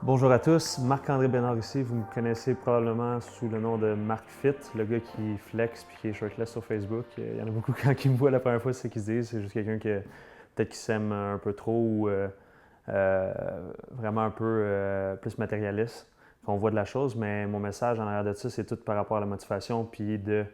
Bonjour à tous, Marc-André Bénard ici. Vous me connaissez probablement sous le nom de Marc Fit, le gars qui flex puis qui est shirtless sur Facebook. Il y en a beaucoup quand ils me voient la première fois, c'est ce qu'ils se disent. C'est juste quelqu'un qui peut-être qui s'aime un peu trop ou euh, vraiment un peu plus matérialiste qu'on voit de la chose. Mais mon message en arrière de ça, c'est tout par rapport à la motivation puis de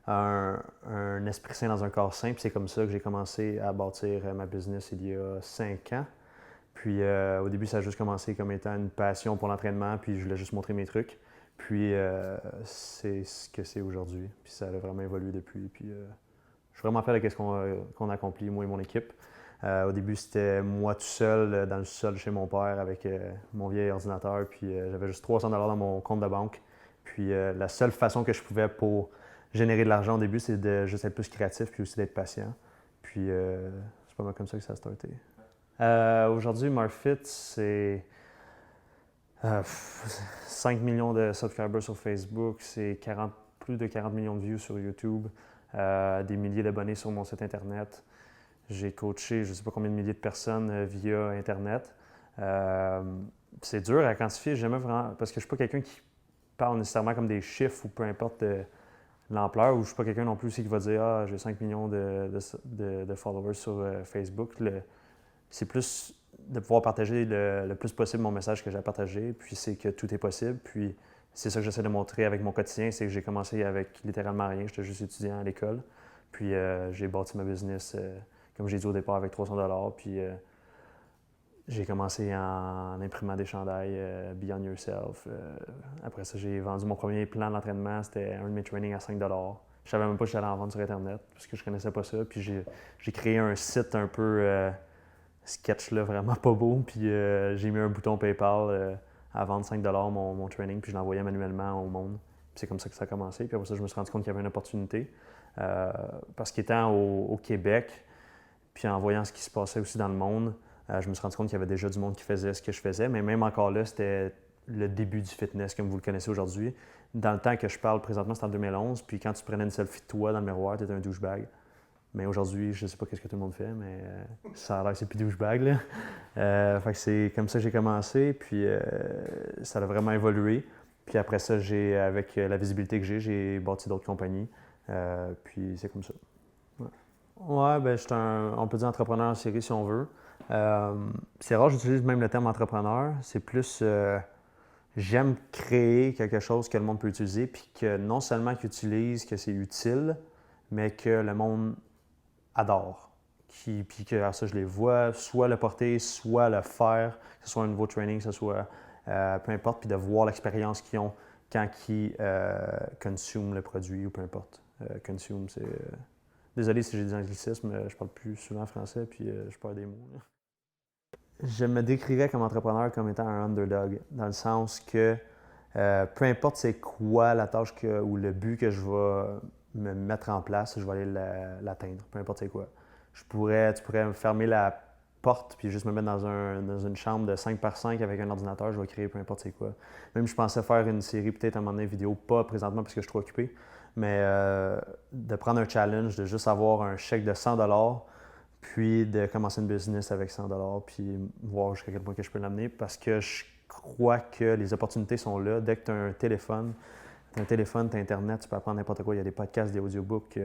un esprit sain dans un corps sain. Puis c'est comme ça que j'ai commencé à bâtir ma business il y a 5 ans. Puis au début, ça a juste commencé comme étant une passion pour l'entraînement, puis je voulais juste montrer mes trucs. Puis c'est ce que c'est aujourd'hui. Puis ça a vraiment évolué depuis. Puis je suis vraiment fier de ce qu'on a accompli, moi et mon équipe. Au début, c'était moi tout seul dans le sol chez mon père avec mon vieil ordinateur. Puis j'avais juste 300 dans mon compte de banque. Puis la seule façon que je pouvais pour générer de l'argent au début, c'est de juste être plus créatif puis aussi d'être patient. Puis c'est pas mal comme ça que ça a starté. Aujourd'hui, Marfit, c'est 5 millions de subscribers sur Facebook, c'est plus de 40 millions de views sur YouTube, des milliers d'abonnés sur mon site Internet. J'ai coaché je ne sais pas combien de milliers de personnes via Internet. C'est dur à quantifier, jamais vraiment, parce que je ne suis pas quelqu'un qui parle nécessairement comme des chiffres ou peu importe l'ampleur, ou je ne suis pas quelqu'un non plus aussi qui va dire « Ah, j'ai 5 millions de followers sur Facebook ». C'est plus de pouvoir partager le plus possible mon message que j'ai à partager, puis c'est que tout est possible, puis c'est ça que j'essaie de montrer avec mon quotidien, c'est que j'ai commencé avec littéralement rien, j'étais juste étudiant à l'école, puis j'ai bâti ma business, comme j'ai dit au départ, avec 300 $, puis j'ai commencé en imprimant des chandails Beyond Yourself. Après ça, j'ai vendu mon premier plan d'entraînement, c'était un de mes trainings à 5 $. Je savais même pas que j'allais en vendre sur Internet, parce que je connaissais pas ça, puis j'ai créé un site un peu sketch là, vraiment pas beau. Puis j'ai mis un bouton PayPal à vendre 5 mon training, puis je l'envoyais manuellement au monde. Puis c'est comme ça que ça a commencé. Puis après ça, je me suis rendu compte qu'il y avait une opportunité. Parce qu'étant au Québec, puis en voyant ce qui se passait aussi dans le monde, je me suis rendu compte qu'il y avait déjà du monde qui faisait ce que je faisais. Mais même encore là, c'était le début du fitness comme vous le connaissez aujourd'hui. Dans le temps que je parle présentement, c'est en 2011. Puis quand tu prenais une selfie de toi dans le miroir, tu étais un douchebag. Mais aujourd'hui, je ne sais pas ce que tout le monde fait, mais ça a l'air que c'est plus douchebag, là. Fait que c'est comme ça que j'ai commencé, puis ça a vraiment évolué. Puis après ça, avec la visibilité que j'ai bâti d'autres compagnies. Puis c'est comme ça. Ouais, ouais ben, on peut dire entrepreneur en série si on veut. C'est rare, j'utilise même le terme entrepreneur. C'est plus, j'aime créer quelque chose que le monde peut utiliser, puis que non seulement qu'ils utilisent, que c'est utile, mais que le monde adore. Puis que ça, je les vois soit le porter, soit le faire, que ce soit un nouveau training, que ce soit peu importe, puis de voir l'expérience qu'ils ont quand ils consument le produit ou peu importe. Consume, c'est. Désolé si j'ai des anglicismes, je parle plus souvent français, puis je perds des mots. Là. Je me décrirais comme entrepreneur comme étant un underdog, dans le sens que peu importe c'est quoi la tâche ou le but que je vais me mettre en place, je vais aller l'atteindre, peu importe c'est quoi. Tu pourrais me fermer la porte puis juste me mettre dans une chambre de 5 par 5 avec un ordinateur, je vais créer peu importe c'est quoi. Même je pensais faire une série peut-être à un moment donné vidéo, pas présentement parce que je suis trop occupé, mais de prendre un challenge, de juste avoir un chèque de 100 puis de commencer une business avec 100 puis voir jusqu'à quel point que je peux l'amener parce que je crois que les opportunités sont là. Dès que tu as un téléphone, tu as Internet, tu peux apprendre n'importe quoi. Il y a des podcasts, des audiobooks.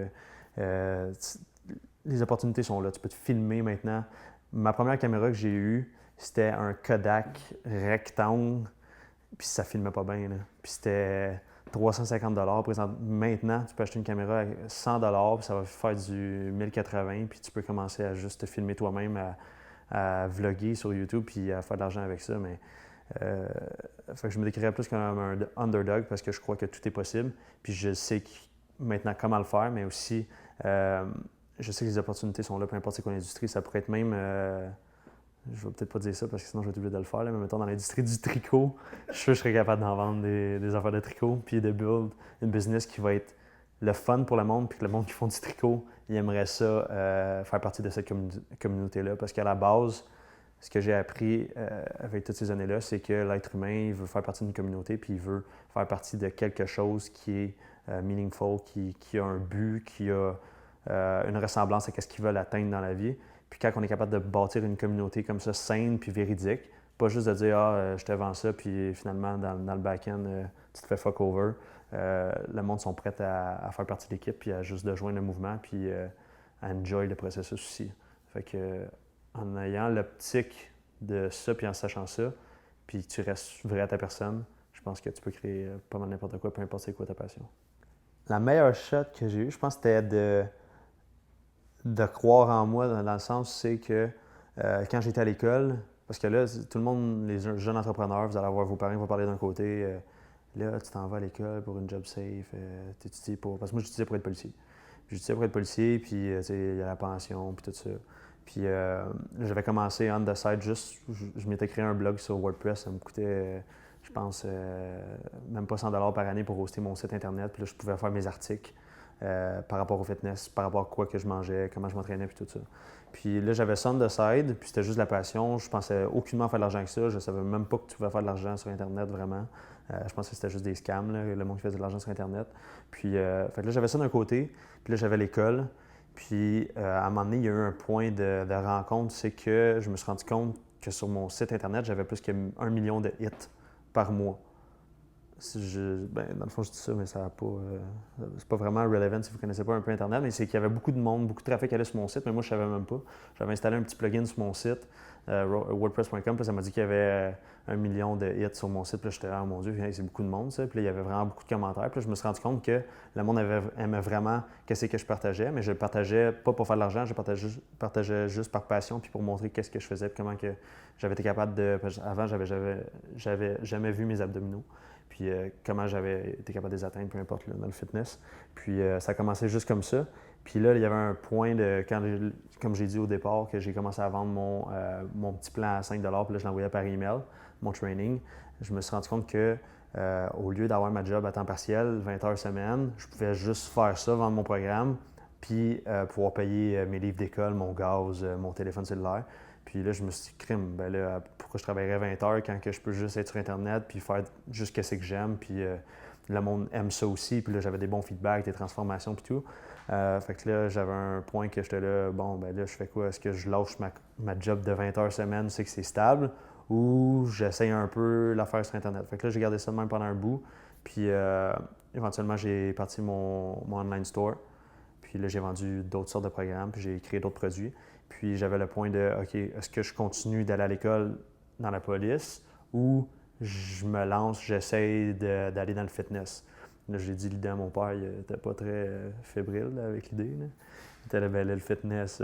Les opportunités sont là. Tu peux te filmer maintenant. Ma première caméra que j'ai eue, c'était un Kodak rectangle, puis ça filmait pas bien. Là. Puis c'était 350 Maintenant, tu peux acheter une caméra à 100 puis ça va faire du 1080 puis tu peux commencer à juste te filmer toi-même, à vlogger sur YouTube puis à faire de l'argent avec ça. Mais fait que je me décrirais plus comme un underdog parce que je crois que tout est possible. Puis je sais maintenant comment le faire, mais aussi je sais que les opportunités sont là, peu importe c'est quoi l'industrie. Ça pourrait être même je vais peut-être pas dire ça parce que sinon je vais être obligé de le faire, là, mais mettons dans l'industrie du tricot, je suis sûr que je serais capable d'en vendre des affaires de tricot, puis de build une business qui va être le fun pour le monde, puis que le monde qui font du tricot, il aimerait ça faire partie de cette communauté-là. Parce qu'à la base, ce que j'ai appris avec toutes ces années-là, c'est que l'être humain, il veut faire partie d'une communauté, puis il veut faire partie de quelque chose qui est meaningful, qui a un but, qui a une ressemblance à ce qu'ils veulent atteindre dans la vie. Puis quand on est capable de bâtir une communauté comme ça, saine puis véridique, Pas juste de dire « Ah, je te vends ça », puis finalement, dans le back-end, tu te fais fuck over. Le monde sont prêts à faire partie de l'équipe, puis à juste de joindre le mouvement, puis à enjoy le processus aussi. Fait que, en ayant l'optique de ça, puis en sachant ça, puis que tu restes vrai à ta personne, je pense que tu peux créer pas mal n'importe quoi, peu importe c'est quoi ta passion. La meilleure shot que j'ai eue, je pense, c'était de croire en moi, dans le sens, c'est que quand j'étais à l'école, parce que là, tout le monde, les jeunes entrepreneurs, vous allez avoir vos parents qui vont parler d'un côté, là, tu t'en vas à l'école pour une job safe, tu étudies pour. Parce que moi, j'étudiais pour être policier. Puis j'étudiais pour être policier, puis il y a la pension, puis tout ça. Puis j'avais commencé on the side, juste, je m'étais créé un blog sur WordPress, ça me coûtait, je pense, même pas 100 $ par année pour hoster mon site internet. Puis là, je pouvais faire mes articles par rapport au fitness, par rapport à quoi que je mangeais, comment je m'entraînais, puis tout ça. Puis là, j'avais ça on the side, puis c'était juste de la passion. Je pensais aucunement faire de l'argent avec ça. Je savais même pas que tu pouvais faire de l'argent sur Internet, vraiment. Je pensais que c'était juste des scams, là, le monde qui faisait de l'argent sur Internet. Puis fait que là, j'avais ça d'un côté, puis là, j'avais l'école. Puis à un moment donné, il y a eu un point de rencontre, c'est que je me suis rendu compte que sur mon site Internet, j'avais plus que 1 million de hits par mois. Dans le fond, je dis ça, mais ça n'a pas. C'est pas vraiment relevant si vous ne connaissez pas un peu Internet, mais c'est qu'il y avait beaucoup de monde, beaucoup de trafic qui allait sur mon site, mais moi, je ne savais même pas. J'avais installé un petit plugin sur mon site, WordPress.com, puis ça m'a dit qu'il y avait 1 million de hits sur mon site. Puis là, j'étais là, oh mon Dieu, c'est beaucoup de monde, ça. Puis là, il y avait vraiment beaucoup de commentaires. Puis là, je me suis rendu compte que le monde aimait vraiment qu'est-ce que je partageais, mais je le partageais pas pour faire de l'argent, je partageais juste par passion, puis pour montrer qu'est-ce que je faisais, puis comment que j'avais été capable de. Avant, j'avais jamais vu mes abdominaux. Puis comment j'avais été capable de les atteindre, peu importe, là, dans le fitness. Puis ça a commencé juste comme ça. Puis là, il y avait un point de, comme j'ai dit au départ, que j'ai commencé à vendre mon petit plan à 5 $, puis là, je l'envoyais par email, mon training. Je me suis rendu compte que au lieu d'avoir ma job à temps partiel, 20 heures semaine, je pouvais juste faire ça, vendre mon programme, puis pouvoir payer mes livres d'école, mon gaz, mon téléphone cellulaire. Puis là, je me suis dit, crime, ben là, pourquoi je travaillerais 20 heures quand que je peux juste être sur Internet puis faire juste ce que j'aime. Puis le monde aime ça aussi. Puis là, j'avais des bons feedbacks, des transformations puis tout. Fait que là, j'avais un point que j'étais là, bon, ben là, je fais quoi? Est-ce que je lâche ma job de 20 heures semaine, c'est que c'est stable, ou j'essaye un peu l'affaire sur Internet? Fait que là, j'ai gardé ça de même pendant un bout. Puis éventuellement, j'ai parti mon online store. Puis là, j'ai vendu d'autres sortes de programmes, puis j'ai créé d'autres produits. Puis j'avais le point de, OK, est-ce que je continue d'aller à l'école dans la police ou je me lance, j'essaie d'aller dans le fitness? Là, j'ai dit l'idée à mon père, il n'était pas très fébrile là, avec l'idée. Là. Il était là, ben là, le fitness,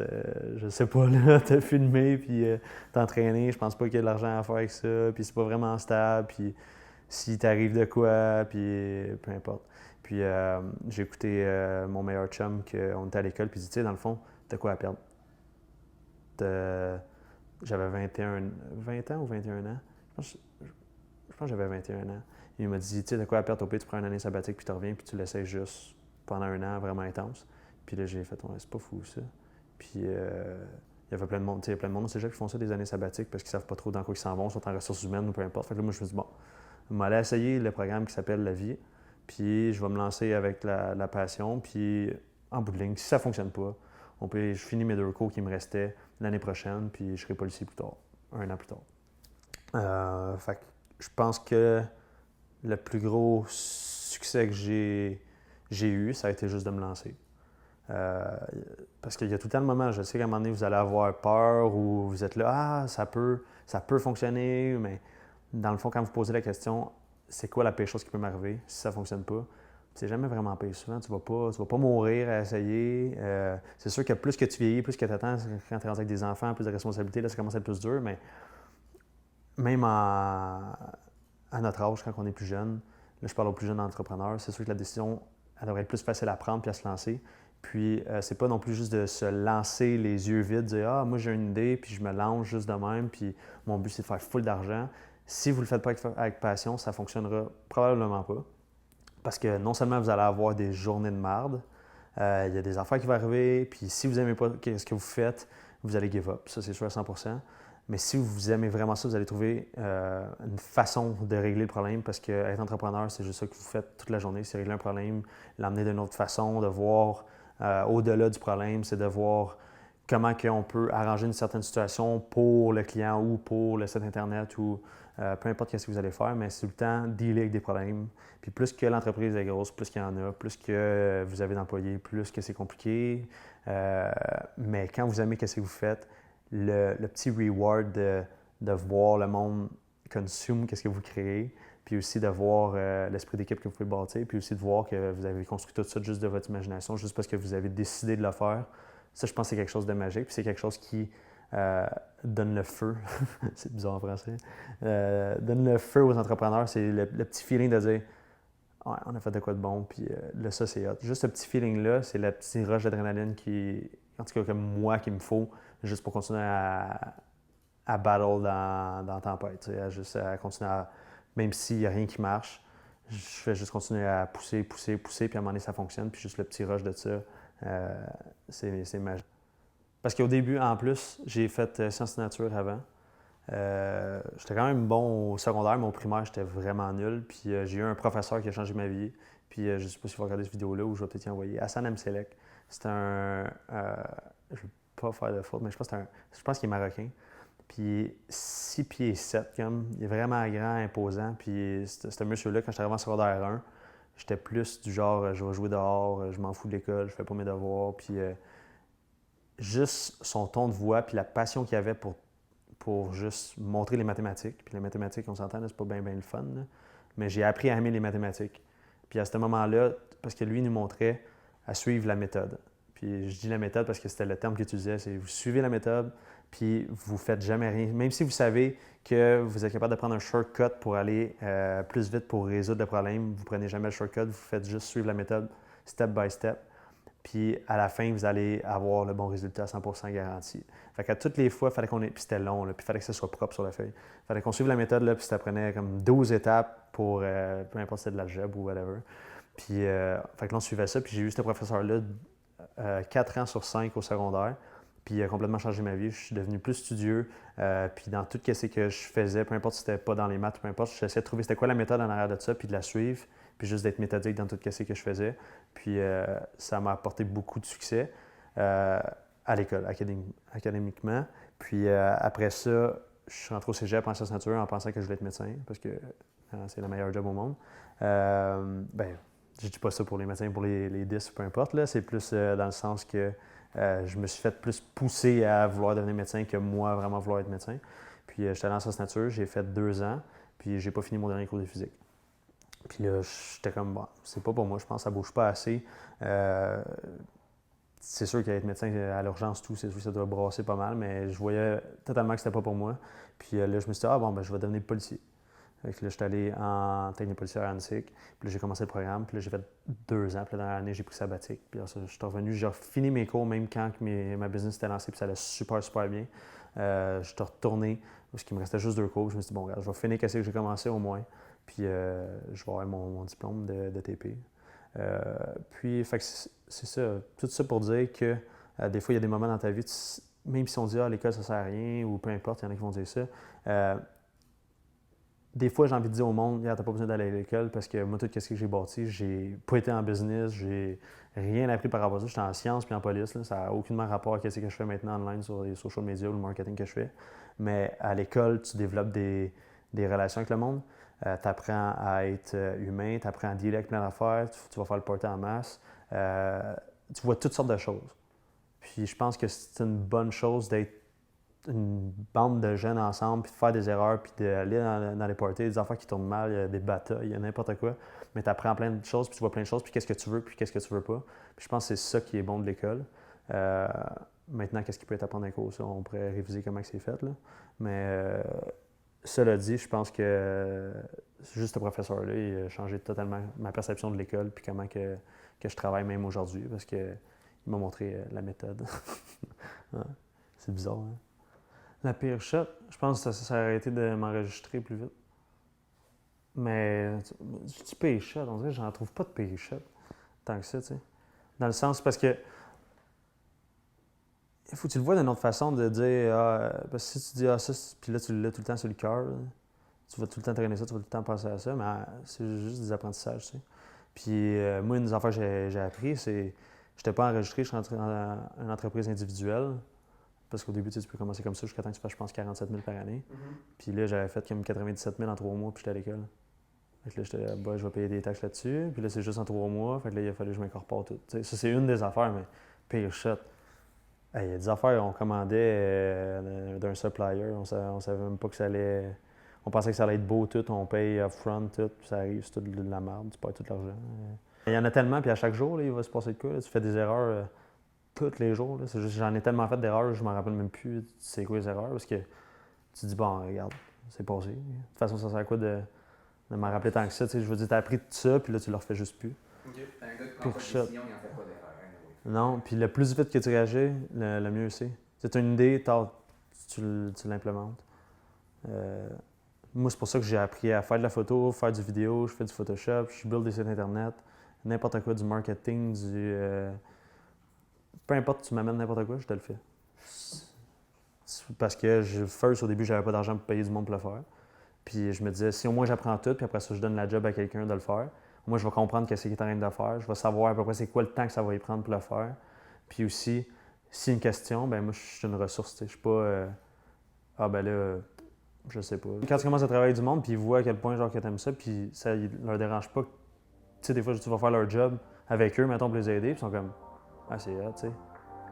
je sais pas, là, t'as filmé, puis t'entraîner, je pense pas qu'il y ait de l'argent à faire avec ça, puis c'est pas vraiment stable, puis si t'arrive de quoi, puis peu importe. Puis j'ai écouté mon meilleur chum, qu'on était à l'école, puis il dit, tu sais, dans le fond, t'as quoi à perdre? J'avais 20 ans ou 21 ans. Je pense que j'avais 21 ans. Il m'a dit, tu sais, de quoi à perdre au pire, tu prends une année sabbatique, puis tu reviens, puis tu l'essayes juste pendant un an vraiment intense. Puis là, j'ai fait, ouais, c'est pas fou ça. Puis il y avait plein de monde, tu sais, plein de monde, c'est gens qui font ça des années sabbatiques parce qu'ils savent pas trop dans quoi ils s'en vont, sont en ressources humaines ou peu importe. Fait que là, moi, je me suis dit, bon, je vais aller essayer le programme qui s'appelle La Vie, puis je vais me lancer avec la passion, puis en bout de ligne, si ça fonctionne pas, je finis mes 2 cours qui me restaient l'année prochaine, puis je serai policier plus tard, un an plus tard. Fait que je pense que le plus gros succès que j'ai eu, ça a été juste de me lancer. Parce qu'il y a tout le temps le moment, je sais qu'à un moment donné, vous allez avoir peur ou vous êtes là, ça peut fonctionner, mais dans le fond, quand vous posez la question, c'est quoi la pire chose qui peut m'arriver si ça ne fonctionne pas? C'est jamais vraiment pire. Souvent, tu vas pas mourir à essayer. C'est sûr que plus que tu vieillis, plus que tu attends, quand tu es rendu avec des enfants, plus de responsabilités, là, ça commence à être plus dur, mais même à notre âge, quand on est plus jeune, là, je parle aux plus jeunes entrepreneurs, c'est sûr que la décision, elle devrait être plus facile à prendre puis à se lancer. Puis, c'est pas non plus juste de se lancer les yeux vides, dire « Ah, moi j'ai une idée, puis je me lance juste de même, puis mon but c'est de faire full d'argent. » Si vous le faites pas avec passion, ça fonctionnera probablement pas. Parce que non seulement vous allez avoir des journées de marde, il y a des affaires qui vont arriver, puis si vous n'aimez pas ce que vous faites, vous allez give up. Ça, c'est sûr à 100%. Mais si vous aimez vraiment ça, vous allez trouver une façon de régler le problème parce qu'être entrepreneur, c'est juste ça que vous faites toute la journée. C'est régler un problème, l'amener d'une autre façon, de voir au-delà du problème, c'est de voir comment on peut arranger une certaine situation pour le client ou pour le site Internet ou peu importe ce que vous allez faire, mais c'est tout le temps dealer avec des problèmes. Puis plus que l'entreprise est grosse, plus qu'il y en a, plus que vous avez d'employés, plus que c'est compliqué. Mais quand vous aimez ce que vous faites, le petit reward de voir le monde consume qu'est-ce que vous créez, puis aussi de voir l'esprit d'équipe que vous pouvez bâtir, puis aussi de voir que vous avez construit tout ça juste de votre imagination, juste parce que vous avez décidé de le faire. Ça, je pense que c'est quelque chose de magique, puis c'est quelque chose qui donne le feu, c'est bizarre en français, donne le feu aux entrepreneurs, c'est le petit feeling de dire ouais, on a fait de quoi de bon, puis là, ça, c'est hot. Juste ce petit feeling-là, c'est le petit rush d'adrénaline qui, en tout cas, comme moi, qu'il me faut, juste pour continuer à battle dans la tempête, juste à continuer à, même s'il n'y a rien qui marche, je vais juste continuer à pousser, pousser, pousser, puis à un moment donné, ça fonctionne, puis juste le petit rush de ça, c'est magique. Parce qu'au début, en plus, j'ai fait sciences nature avant. J'étais quand même bon au secondaire, mais au primaire, j'étais vraiment nul. Puis j'ai eu un professeur qui a changé ma vie. Puis je ne sais pas si vous regardez cette vidéo-là ou je vais peut-être y envoyer. Hassan Amselek. C'est un. Je ne veux pas faire de faute, mais je pense qu'il est marocain. Puis 6 pieds 7, comme. Il est vraiment grand, imposant. Puis ce monsieur-là, quand j'étais arrivé en secondaire 1, j'étais plus du genre, je vais jouer dehors, je m'en fous de l'école, je fais pas mes devoirs. Puis juste son ton de voix, puis la passion qu'il avait pour juste montrer les mathématiques. Puis les mathématiques, on s'entend, c'est pas bien le fun. Là. Mais j'ai appris à aimer les mathématiques. Puis à ce moment-là, parce que lui, il nous montrait à suivre la méthode. Puis je dis la méthode parce que c'était le terme qu'il utilisait, c'est vous suivez la méthode, puis vous faites jamais rien. Même si vous savez que vous êtes capable de prendre un shortcut pour aller plus vite pour résoudre le problème, vous prenez jamais le shortcut, vous faites juste suivre la méthode step by step. Puis à la fin, vous allez avoir le bon résultat à 100% garanti. Fait qu'à toutes les fois, il fallait qu'on ait. Puis c'était long, là, puis il fallait que ça soit propre sur la feuille. Il fallait qu'on suive la méthode, là, puis ça prenait comme 12 étapes pour peu importe si c'était de l'algèbre ou whatever. Puis fait que là, on suivait ça, puis j'ai eu ce professeur-là 4 ans sur 5 au secondaire. Puis il a complètement changé ma vie. Je suis devenu plus studieux. Puis dans tout ce que je faisais, peu importe si c'était pas dans les maths, peu importe, j'essayais de trouver c'était quoi la méthode en arrière de ça, puis de la suivre, puis juste d'être méthodique dans tout ce que je faisais. Puis ça m'a apporté beaucoup de succès à l'école, académiquement. Puis après ça, je suis rentré au cégep en sciences nature en pensant que je voulais être médecin, parce que c'est le meilleur job au monde. Ben, je dis pas ça pour les médecins, pour les 10, peu importe. Là. C'est plus dans le sens que je me suis fait plus pousser à vouloir devenir médecin que moi vraiment vouloir être médecin. Puis j'étais allé en sciences nature, j'ai fait 2 ans, puis j'ai pas fini mon dernier cours de physique. Puis là, j'étais comme, bon, c'est pas pour moi, je pense que ça bouge pas assez. C'est sûr qu'être médecin à l'urgence, tout, c'est sûr que ça doit brasser pas mal, mais je voyais totalement que c'était pas pour moi. Puis là, je me suis dit, ah bon, ben, je vais devenir policier. Fait que là, j'étais allé en technique policière à Annecy. Puis là, j'ai commencé le programme. Puis là, j'ai fait 2 ans. Puis là, dans l'année, j'ai pris sabbatique. Puis là, je suis revenu. J'ai fini mes cours, même quand ma business était lancée. Puis ça allait super, super bien. Je suis retourné parce qu'il me restait juste 2 cours. Je me suis dit, bon, regarde, je vais finir ce que j'ai commencé au moins. Puis je vais avoir mon diplôme de TP. Puis, fait que c'est ça. Tout ça pour dire que des fois, il y a des moments dans ta vie, même si on dit, ah, l'école, ça sert à rien, ou peu importe, il y en a qui vont dire ça. Des fois, j'ai envie de dire au monde, t'as pas besoin d'aller à l'école parce que moi, tout ce que j'ai bâti, j'ai pas été en business, j'ai rien appris par rapport à ça. J'étais en sciences puis en police. Là. Ça n'a aucunement rapport à ce que je fais maintenant online sur les social media ou le marketing que je fais. Mais à l'école, tu développes des relations avec le monde. Tu apprends à être humain, tu apprends à dealer avec plein d'affaires, tu vas faire le party en masse. Tu vois toutes sortes de choses. Puis je pense que c'est une bonne chose d'être une bande de jeunes ensemble, puis de faire des erreurs, puis d'aller dans les parties, des affaires qui tournent mal, il y a des batailles, il y a n'importe quoi. Mais tu apprends plein de choses, puis tu vois plein de choses, puis qu'est-ce que tu veux, puis qu'est-ce que tu veux pas. Puis je pense que c'est ça qui est bon de l'école. Maintenant, qu'est-ce qui peut être apprendre dans les cours? Ça, on pourrait réviser comment c'est fait. Là. Mais cela dit, je pense que juste ce professeur-là, il a changé totalement ma perception de l'école, puis comment que je travaille même aujourd'hui, parce qu'il m'a montré la méthode. Ouais. C'est bizarre, hein? La pire shot, je pense que ça aurait été de m'enregistrer plus vite. Mais du pire shot, on dirait que j'en trouve pas de pire shot tant que ça, tu sais. Dans le sens, parce que il faut que tu le vois d'une autre façon de dire, parce que si tu dis, ça, puis là, tu l'as tout le temps sur le cœur, tu vas tout le temps traîner ça, tu vas tout le temps penser à ça, mais c'est juste des apprentissages, tu sais. Puis moi, une des affaires que j'ai appris, c'est, je n'étais pas enregistré, je suis rentré dans une entreprise individuelle. Parce qu'au début, tu peux commencer comme ça jusqu'à temps que tu fasses, je pense, 47 000 par année. Puis là, j'avais fait comme 97 000 en 3 mois, puis j'étais à l'école. Fait que là, j'étais bah, je vais payer des taxes là-dessus. Puis là, c'est juste en 3 mois. Fait que là, il a fallu que je m'incorpore tout. T'sais, ça, c'est une des affaires, mais pire shit. Il y a des affaires, on commandait d'un supplier. On savait même pas que ça allait. On pensait que ça allait être beau tout. On paye upfront tout. Puis ça arrive, c'est tout de la merde. Tu perds tout l'argent. Il y en a tellement, puis à chaque jour, là, il va se passer de quoi. Là, tu fais des erreurs tous les jours. C'est juste, j'en ai tellement fait d'erreurs, je m'en rappelle même plus c'est quoi les erreurs. Parce que tu te dis, bon, regarde, c'est passé. De toute façon, ça sert à quoi de m'en rappeler tant que ça. Je veux dire, tu as appris tout ça, puis là, tu le refais juste plus. OK. Un gars qui prend pas de décision, il n'en fait pas d'erreur. Non, puis le plus vite que tu réagis, le mieux c'est. Si tu as une idée, tu l'implémentes. Moi, c'est pour ça que j'ai appris à faire de la photo, faire du vidéo, je fais du Photoshop, je build des sites internet, n'importe quoi, du marketing, peu importe, tu m'amènes n'importe quoi, je te le fais. Parce que, first, au début, j'avais pas d'argent pour payer du monde pour le faire. Puis je me disais, si au moins j'apprends tout, puis après ça, je donne la job à quelqu'un de le faire, moi, je vais comprendre qu'est-ce qu'il est en train de faire, je vais savoir à peu près c'est quoi le temps que ça va y prendre pour le faire. Puis aussi, s'il y a une question, ben moi, je suis une ressource, je suis pas, ah ben là, je sais pas. Quand tu commences à travailler du monde, puis ils voient à quel point, genre, que t'aimes ça, puis ça leur dérange pas, tu sais, des fois, tu vas faire leur job avec eux, mettons, pour les aider, puis ils sont comme, ah, c'est hot, tu sais.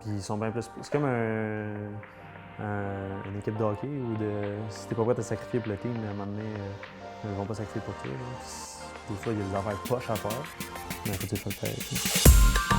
Puis ils sont bien plus. C'est comme une équipe de hockey où si t'es pas prêt à sacrifier pour le team, à un moment donné, ils vont pas sacrifier pour toi. Des fois, il y a des affaires poches à faire, mais il faut que tu le fasses.